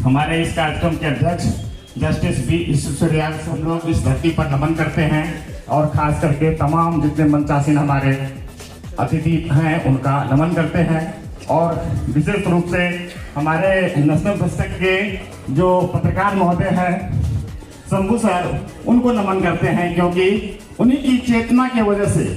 हमारे इस कार्यक्रम के अध्यक्ष जस्टिस बी ईश्वरिया हम लोग इस धरती पर नमन करते हैं और खास करके तमाम जितने मंचासीन हमारे अतिथि हैं उनका नमन करते हैं और विशेष रूप से हमारे नेशनल दस्तक के जो पत्रकार महोदय हैं शंभू सर, उनको नमन करते हैं क्योंकि उन्हीं की चेतना की वजह से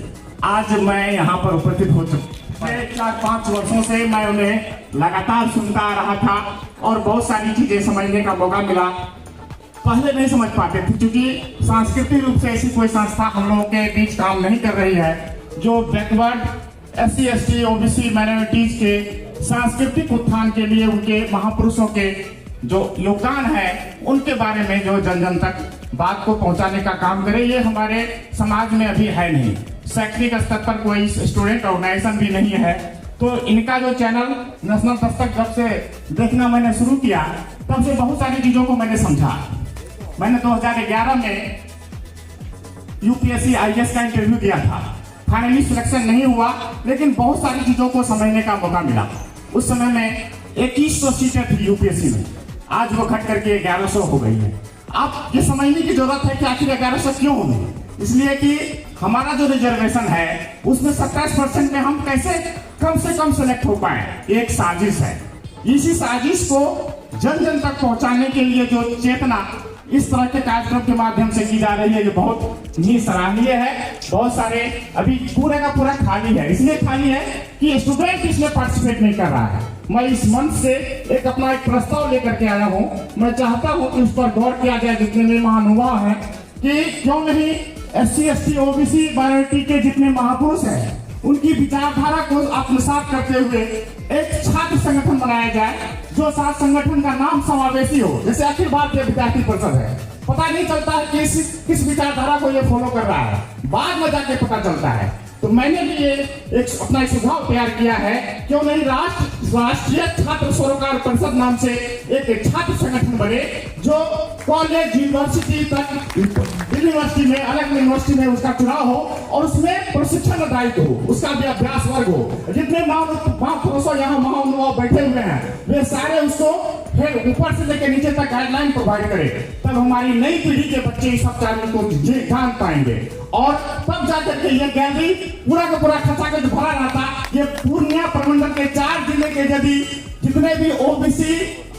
आज मैं यहाँ पर उपस्थित हो चुका। 4-5 वर्षों से मैं उन्हें लगातार सुनता आ रहा था और बहुत सारी चीजें समझने का मौका मिला। पहले नहीं समझ पाते थे क्योंकि सांस्कृतिक रूप से ऐसी कोई संस्था हम लोगों के बीच काम नहीं कर रही है जो backward SC ST OBC minorities के सांस्कृतिक उत्थान के लिए उनके महापुरुषों के जो योगदान है उनके बारे में जो जन जन तक बात को पहुंचाने का काम करे। ये हमारे समाज में अभी है नहीं, शैक्षणिक स्तर पर कोई स्टूडेंट ऑर्गेनाइजेशन भी नहीं है। तो इनका जो चैनल नेशनल दस्तक जब से देखना मैंने शुरू किया तब से बहुत सारी चीजों को मैंने समझा। मैंने 2011 में UPSC IAS का इंटरव्यू दिया था, फाइनली सिलेक्शन नहीं हुआ लेकिन बहुत सारी चीजों को समझने का मौका मिला। उस समय में 2100 सीटें थी UPSC में, आज वो घट करके 1100 हो गई है। आप ये समझने की जरूरत है कि आखिर 1100 क्यों होंगे, इसलिए कि हमारा जो रिजर्वेशन है उसमें 27% में हम कैसे कम से कम सेलेक्ट हो पाए, एक साजिश है। इसी साजिश को जन जन तक पहुंचाने के लिए जो चेतना इस तरह के कार्यक्रम के माध्यम से की जा रही है ये बहुत ही सराहनीय है। बहुत सारे अभी पूरे का पूरा खाली है, इसलिए खाली है कि स्टूडेंट इसमें पार्टिसिपेट नहीं कर रहा है। मैं इस मंच से अपना एक प्रस्ताव लेकर के आया हूँ। मैं चाहता हूँ कि उस पर गौर किया जाए जितने भी महानुभाव हैं कि क्यों नहीं SC ST OBC माइनॉरिटी के जितने महापुरुष हैं उनकी विचारधारा को आत्मसात करते हुए एक छात्र संगठन बनाया जाए जो छात्र संगठन का नाम समावेशी हो, जैसे अखिल भारतीय विद्यार्थी परिषद है। पता नहीं चलता है कि किस विचारधारा को ये फॉलो कर रहा है, बाद में जाके पता चलता है। तो मैंने भी ये एक अपना सुझाव तैयार किया है, क्यों नहीं राष्ट्रीय छात्र सरोकार परिषद नाम से एक छात्र संगठन बने जो कॉलेज यूनिवर्सिटी तक यूनिवर्सिटी में अलग यूनिवर्सिटी में उसका चुनाव हो और उसमें प्रशिक्षण दायित्व हो, उसका भी अभ्यास वर्ग हो। जितने महापुरुषों यहाँ महानुभाव बैठे हुए हैं वे सारे उसको फिर ऊपर से लेकर नीचे तक गाइडलाइन प्रोवाइड करे, तब हमारी नई पीढ़ी के बच्चे इस सब कार्यों को जान पाएंगे और तब जाकर के ये गैलरी पूरा का पूरा खचाखच भरा रहता। ये पूर्णिया प्रमंडल के 4 जिले के यदि जितने भी OBC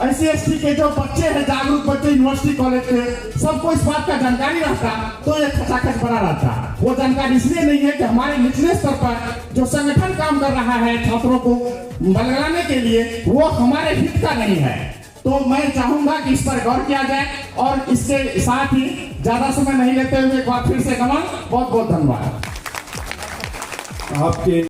SC ST के जो बच्चे हैं, जागरूक बच्चे यूनिवर्सिटी कॉलेज के, सबको इस बात का जानकारी रहता तो ये खचाखच भरा रहता। वो जानकारी इसलिए नहीं है कि हमारे निचले स्तर पर जो संगठन काम कर रहा है छात्रों को बदलाने के लिए वो हमारे हित का नहीं है। तो मैं चाहूंगा कि इस पर गौर किया जाए और इसके साथ ही ज्यादा समय नहीं लेते हुए एक बार फिर से नमन, बहुत बहुत धन्यवाद। आपके